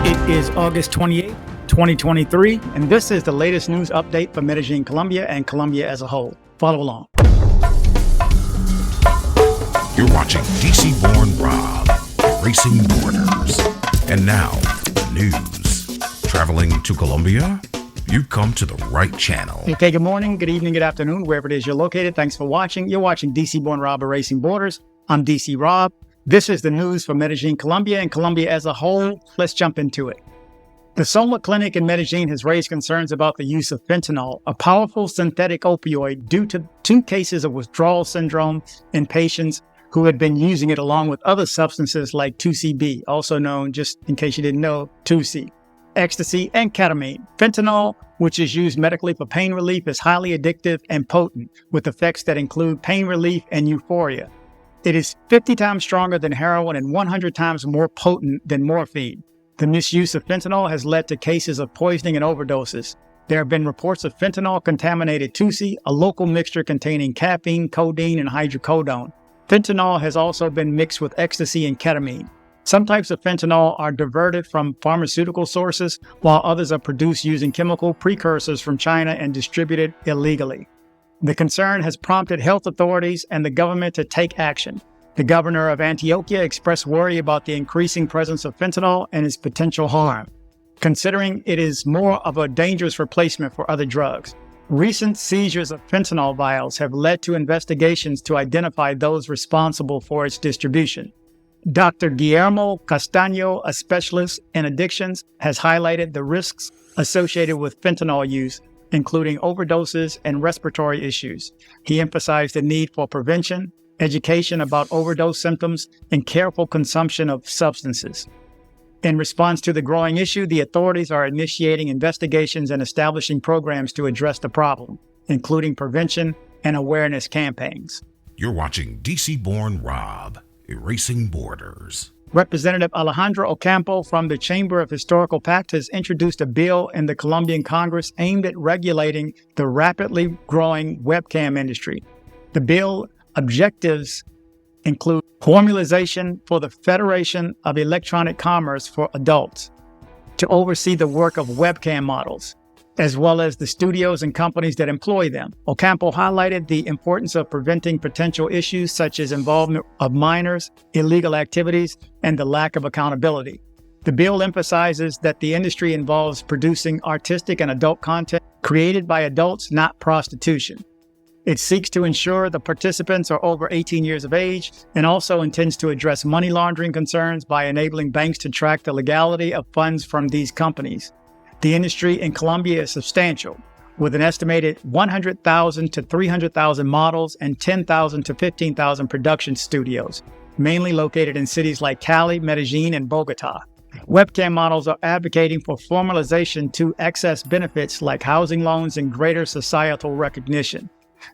It is August 28th, 2023, and this is the latest news update for Medellin Colombia and Colombia as a whole. Follow along. You're watching DC-born Rob, Erasing Borders. And now, news. Traveling to Colombia? You've come to the right channel. Okay, good morning, good evening, good afternoon, wherever it is you're located. Thanks for watching. You're watching DC-born Rob, Erasing Borders. I'm DC Rob. This is the news for Medellin Colombia and Colombia as a whole. Let's jump into it. The Soma Clinic in Medellin has raised concerns about the use of fentanyl, a powerful synthetic opioid, due to 2 cases of withdrawal syndrome in patients who had been using it along with other substances like 2CB, also known, just in case you didn't know, 2C, ecstasy, and ketamine. Fentanyl, which is used medically for pain relief, is highly addictive and potent, with effects that include pain relief and euphoria. It is 50 times stronger than heroin and 100 times more potent than morphine. The misuse of fentanyl has led to cases of poisoning and overdoses. There have been reports of fentanyl-contaminated 2C, a local mixture containing caffeine, codeine, and hydrocodone. Fentanyl has also been mixed with ecstasy and ketamine. Some types of fentanyl are diverted from pharmaceutical sources, while others are produced using chemical precursors from China and distributed illegally. The concern has prompted health authorities and the government to take action. The governor of Antioquia expressed worry about the increasing presence of fentanyl and its potential harm, considering it is more of a dangerous replacement for other drugs. Recent seizures of fentanyl vials have led to investigations to identify those responsible for its distribution. Dr. Guillermo Castaño, a specialist in addictions, has highlighted the risks associated with fentanyl use, including overdoses and respiratory issues. He emphasized the need for prevention, education about overdose symptoms, and careful consumption of substances. In response to the growing issue, the authorities are initiating investigations and establishing programs to address the problem, including prevention and awareness campaigns. You're watching DC-born Rob, Erasing Borders. Representative Alejandro Ocampo from the Chamber of Historical Pact has introduced a bill in the Colombian Congress aimed at regulating the rapidly growing webcam industry. The bill objectives include formalization for the Federation of Electronic Commerce for Adults to oversee the work of webcam models, as well as the studios and companies that employ them. Ocampo highlighted the importance of preventing potential issues such as involvement of minors, illegal activities, and the lack of accountability. The bill emphasizes that the industry involves producing artistic and adult content created by adults, not prostitution. It seeks to ensure the participants are over 18 years of age and also intends to address money laundering concerns by enabling banks to track the legality of funds from these companies. The industry in Colombia is substantial, with an estimated 100,000 to 300,000 models and 10,000 to 15,000 production studios, mainly located in cities like Cali, Medellin, and Bogota. Webcam models are advocating for formalization to access benefits like housing loans and greater societal recognition.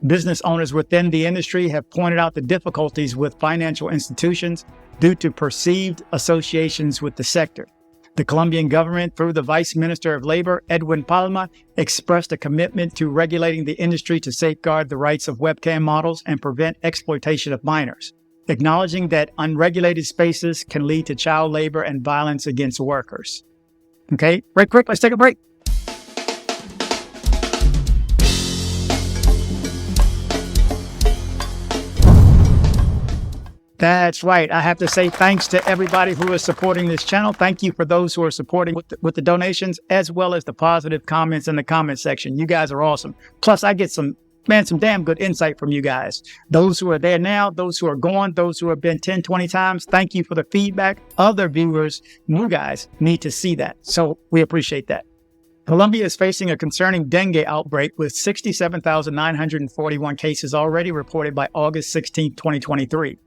Business owners within the industry have pointed out the difficulties with financial institutions due to perceived associations with the sector. The Colombian government, through the Vice Minister of Labor, Edwin Palma, expressed a commitment to regulating the industry to safeguard the rights of webcam models and prevent exploitation of minors, acknowledging that unregulated spaces can lead to child labor and violence against workers. Okay, right quick, let's take a break. That's right. I have to say thanks to everybody who is supporting this channel. Thank you for those who are supporting with the donations, as well as the positive comments in the comment section. You guys are awesome. Plus, I get some damn good insight from you guys. Those who are there now, those who are gone, those who have been 10, 20 times, thank you for the feedback. Other viewers, you guys need to see that. So we appreciate that. Colombia is facing a concerning dengue outbreak with 67,941 cases already reported by August 16, 2023.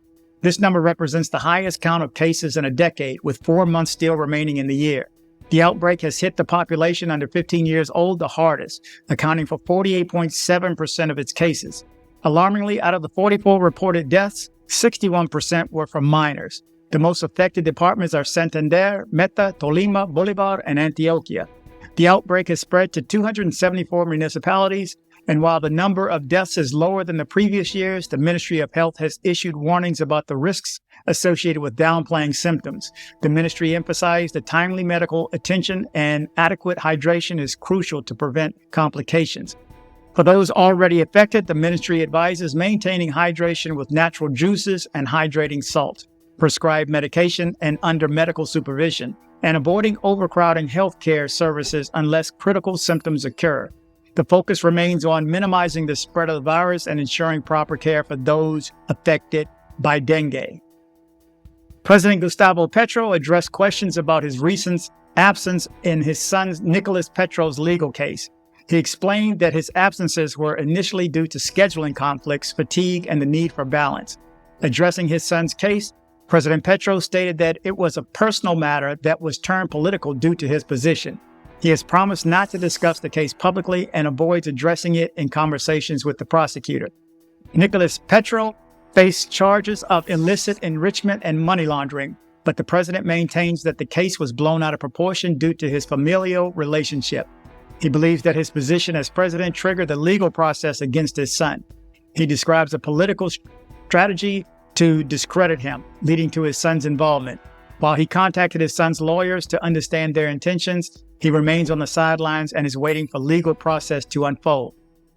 This number represents the highest count of cases in a decade, with 4 months still remaining in the year. The outbreak has hit the population under 15 years old the hardest, accounting for 48.7% of its cases. Alarmingly, out of the 44 reported deaths, 61% were from minors. The most affected departments are Santander, Meta, Tolima, Bolívar, and Antioquia. The outbreak has spread to 274 municipalities And while the number of deaths is lower than the previous years, the Ministry of Health has issued warnings about the risks associated with downplaying symptoms. The ministry emphasized that timely medical attention and adequate hydration is crucial to prevent complications. For those already affected, the ministry advises maintaining hydration with natural juices and hydrating salt, prescribed medication and under medical supervision, and avoiding overcrowding healthcare services unless critical symptoms occur. The focus remains on minimizing the spread of the virus and ensuring proper care for those affected by dengue. President Gustavo Petro addressed questions about his recent absence in his son Nicolas Petro's legal case. He explained that his absences were initially due to scheduling conflicts, fatigue, and the need for balance. Addressing his son's case, President Petro stated that it was a personal matter that was turned political due to his position. He has promised not to discuss the case publicly and avoids addressing it in conversations with the prosecutor. Nicolas Petro faced charges of illicit enrichment and money laundering, but the president maintains that the case was blown out of proportion due to his familial relationship. He believes that his position as president triggered the legal process against his son. He describes a political strategy to discredit him, leading to his son's involvement. While he contacted his son's lawyers to understand their intentions, he remains on the sidelines and is waiting for legal process to unfold.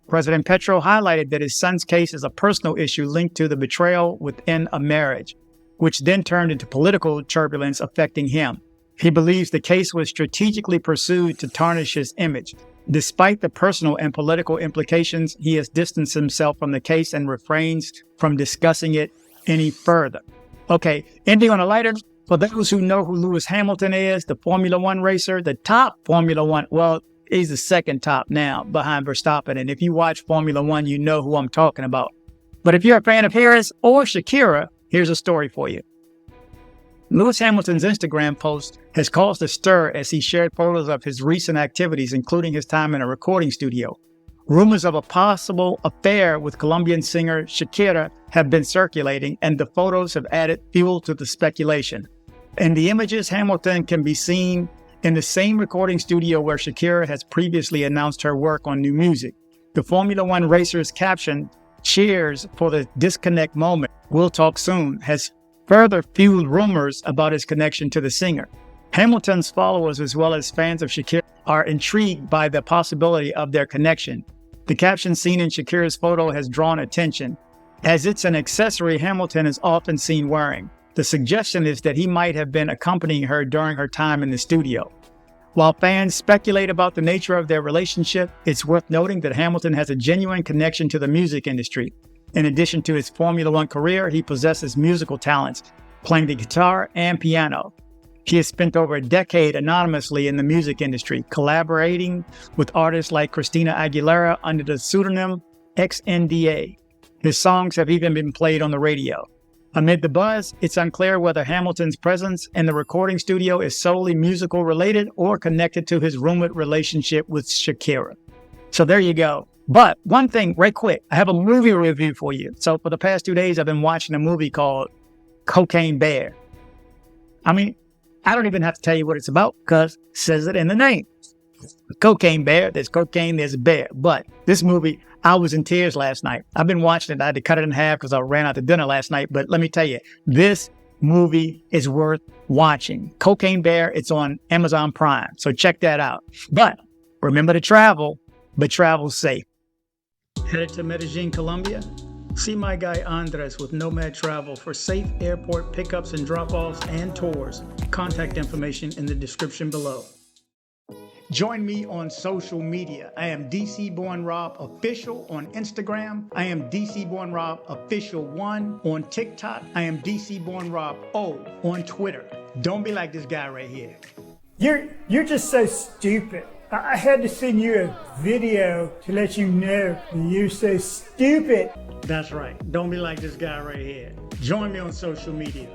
President Petro highlighted that his son's case is a personal issue linked to the betrayal within a marriage, which then turned into political turbulence affecting him. He believes the case was strategically pursued to tarnish his image. Despite the personal and political implications, he has distanced himself from the case and refrains from discussing it any further. Okay, ending on a lighter, for those who know who Lewis Hamilton is, the Formula One racer, the top Formula One, well, he's the second top now behind Verstappen. And if you watch Formula One, you know who I'm talking about. But if you're a fan of Harris or Shakira, here's a story for you. Lewis Hamilton's Instagram post has caused a stir as he shared photos of his recent activities, including his time in a recording studio. Rumors of a possible affair with Colombian singer Shakira have been circulating, and the photos have added fuel to the speculation. In the images, Hamilton can be seen in the same recording studio where Shakira has previously announced her work on new music. The Formula One racer's caption, "Cheers for the disconnect moment, we'll talk soon," has further fueled rumors about his connection to the singer. Hamilton's followers, as well as fans of Shakira, are intrigued by the possibility of their connection. The caption seen in Shakira's photo has drawn attention, as it's an accessory Hamilton is often seen wearing. The suggestion is that he might have been accompanying her during her time in the studio. While fans speculate about the nature of their relationship, it's worth noting that Hamilton has a genuine connection to the music industry. In addition to his Formula One career, he possesses musical talents, playing the guitar and piano. He has spent over a decade anonymously in the music industry, collaborating with artists like Christina Aguilera under the pseudonym XNDA. His songs have even been played on the radio. Amid the buzz, it's unclear whether Hamilton's presence in the recording studio is solely musical related or connected to his rumored relationship with Shakira. So there you go. But one thing, right quick, I have a movie review for you. So for the past 2 days, I've been watching a movie called Cocaine Bear. I mean, I don't even have to tell you what it's about because it says it in the name. Cocaine Bear, there's cocaine, there's a bear. But this movie, I was in tears last night. I've been watching it. I had to cut it in half because I ran out to dinner last night. But let me tell you, this movie is worth watching. Cocaine Bear, it's on Amazon Prime. So check that out. But remember to travel, but travel safe. Headed to Medellin, Colombia? See my guy Andres with Nomad Travel for safe airport pickups and drop-offs and tours. Contact information in the description below. Join me on social media. I am DC Born Rob Official on Instagram. I am DC Born Rob Official 1 on TikTok. I am DC Born Rob O on Twitter. Don't be like this guy right here. You're just so stupid. I had to send you a video to let you know that you're so stupid. That's right. Don't be like this guy right here. Join me on social media.